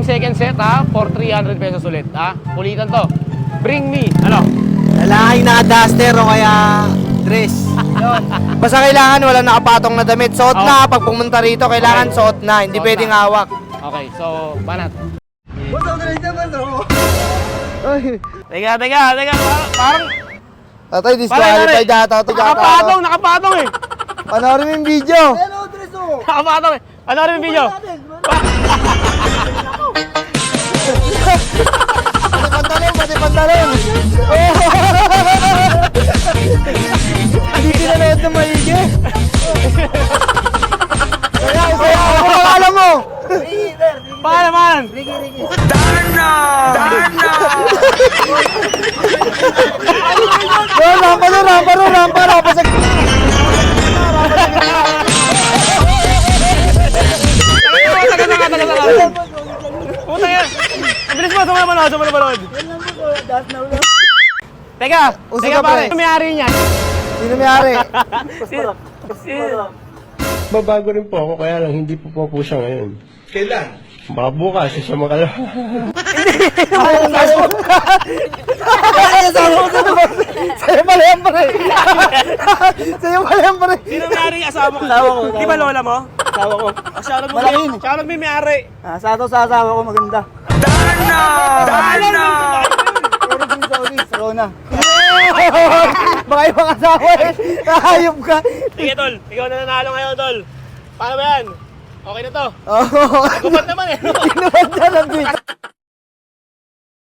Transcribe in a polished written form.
second set ha, for 300 pesos ulit ha. Ulitan to. Bring me, ano? Lalaki na duster o kaya dress. Yun. Basta kailangan walang nakapatong na damit. Suot na, pag pumunta rito, kailangan suot na. Hindi Suot pwedeng na. hawak. Okay, so, banat. Ay, Teka, parang tatay, disqualified data. nakapatong eh. Panoorin mo yung video. Nakapatong eh. Ano rin yung video? Pati pantalon. Hindi pinanood na maigi. Kaya, ano pangalan mo? Paano? Rampa sa... Taga. Puta yan. Bilis mo, sumapanood. Teka pare. Sino may-ari niyan? Sino may-ari? Babago rin po ako, kaya lang hindi po siya ngayon. Kailan? Baka bukas, siya makala. Sa'yo pala yan, pare. Sino may-ari asawa mo? Di ba lola mo? Asawa ko. Siya may may-ari. Sa asawa ko maganda. Dana! Rona. Baka ibang asawa eh. Hayop ka. Sige tol, ikaw na nanalo ngayon tol. Paano ba yan? Okay na to. Oo. Gubat naman eh. Inuwag na lang dito.